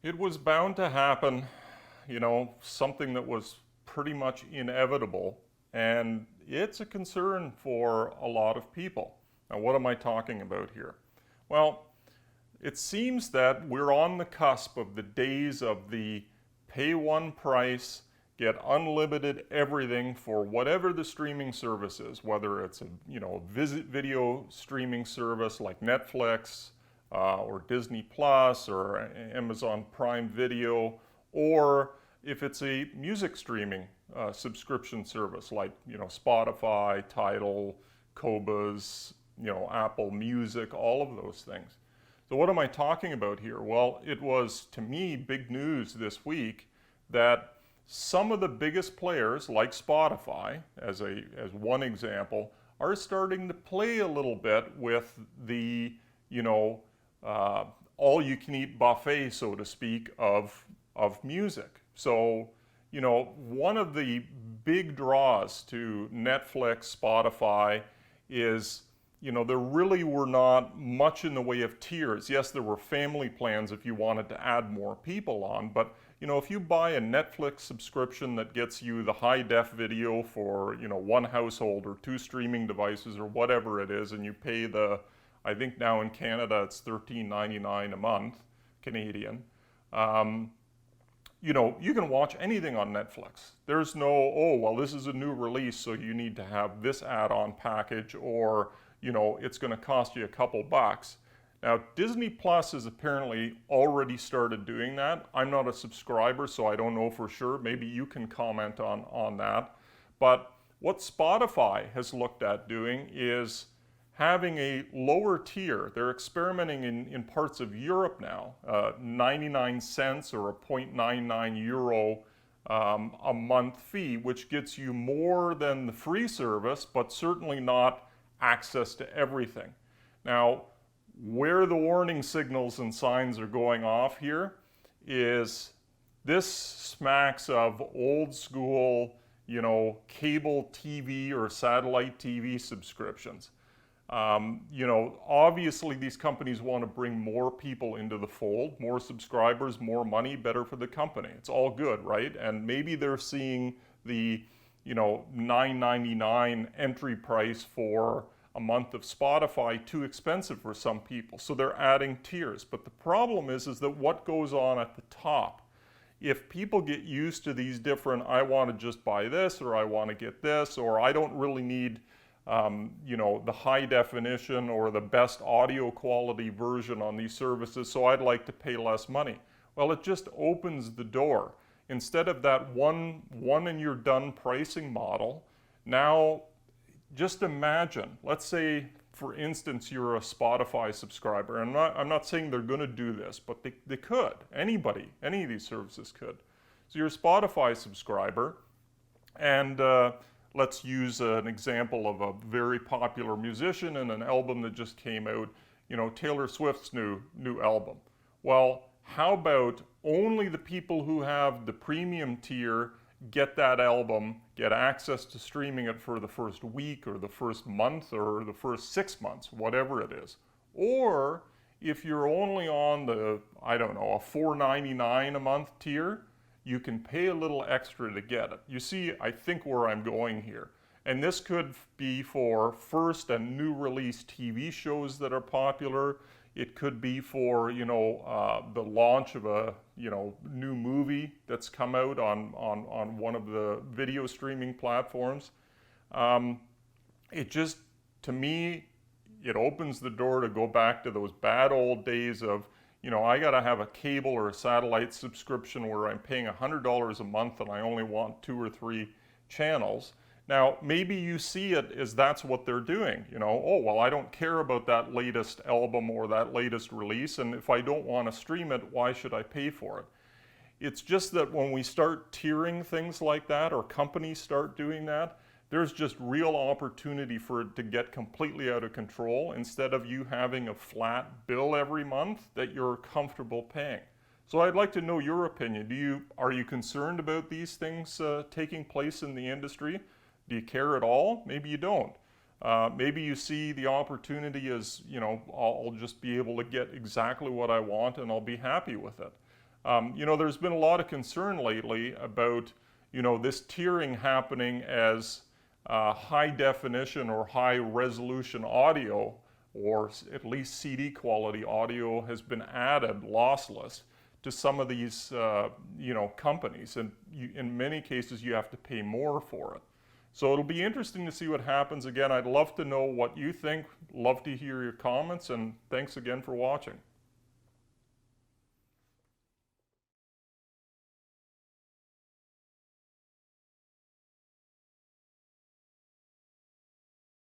It was bound to happen, something that was pretty much inevitable, and it's a concern for a lot of people. Now, what am I talking about here? Well, it seems that we're on the cusp of the days of the pay one price, get unlimited everything for whatever the streaming service is, whether it's a video streaming service like Netflix, or Disney Plus or Amazon Prime Video, or if it's a music streaming subscription service like Spotify, Tidal, Qobuz, Apple Music, all of those things. So what am I talking about here? Well, it was, to me, big news this week that some of the biggest players, like Spotify, as one example, are starting to play a little bit with the all-you-can-eat buffet, so to speak, of music. So, one of the big draws to Netflix, Spotify is, there really were not much in the way of tiers. Yes, there were family plans if you wanted to add more people on, but if you buy a Netflix subscription that gets you the high-def video for, one household or 2 streaming devices or whatever it is, and you pay I think now in Canada it's $13.99 a month, Canadian. You can watch anything on Netflix. There's no, oh, well, this is a new release, so you need to have this add-on package, or, it's going to cost you a couple bucks. Now, Disney Plus has apparently already started doing that. I'm not a subscriber, so I don't know for sure. Maybe you can comment on that. But what Spotify has looked at doing is having a lower tier. They're experimenting in parts of Europe now, 99 cents or a 0.99 euro a month fee, which gets you more than the free service, but certainly not access to everything. Now, where the warning signals and signs are going off here is this smacks of old school, cable TV or satellite TV subscriptions. Obviously these companies want to bring more people into the fold, more subscribers, more money, better for the company. It's all good, right? And maybe they're seeing the, $9.99 entry price for a month of Spotify too expensive for some people, so they're adding tiers. But the problem is that what goes on at the top? If people get used to these different, I want to just buy this, or I want to get this, or I don't really need the high definition or the best audio quality version on these services, so I'd like to pay less money. Well, it just opens the door. Instead of that one and you're done pricing model, now just imagine, let's say, for instance, you're a Spotify subscriber, and I'm not saying they're going to do this, but they could. Anybody, any of these services could. So you're a Spotify subscriber, and let's use an example of a very popular musician and an album that just came out, Taylor Swift's new album. Well, how about only the people who have the premium tier get that album, get access to streaming it for the first week or the first month or the first 6 months, whatever it is. Or if you're only on the, a $4.99 a month tier, you can pay a little extra to get it. You see, I think where I'm going here. And this could be for first and new release TV shows that are popular. It could be for, the launch of a, new movie that's come out on one of the video streaming platforms. It just, to me, it opens the door to go back to those bad old days of, I gotta have a cable or a satellite subscription where I'm paying $100 a month and I only want 2 or 3 channels. Now, maybe you see it as that's what they're doing. Oh, well, I don't care about that latest album or that latest release, and if I don't want to stream it, why should I pay for it? It's just that when we start tiering things like that, or companies start doing that, there's just real opportunity for it to get completely out of control instead of you having a flat bill every month that you're comfortable paying. So I'd like to know your opinion. Are you concerned about these things taking place in the industry? Do you care at all? Maybe you don't. Maybe you see the opportunity as, I'll just be able to get exactly what I want and I'll be happy with it. There's been a lot of concern lately about, this tiering happening as high definition or high resolution audio, or at least CD quality audio has been added lossless to some of these, companies. And in many cases, you have to pay more for it. So it'll be interesting to see what happens. Again, I'd love to know what you think. Love to hear your comments, and thanks again for watching.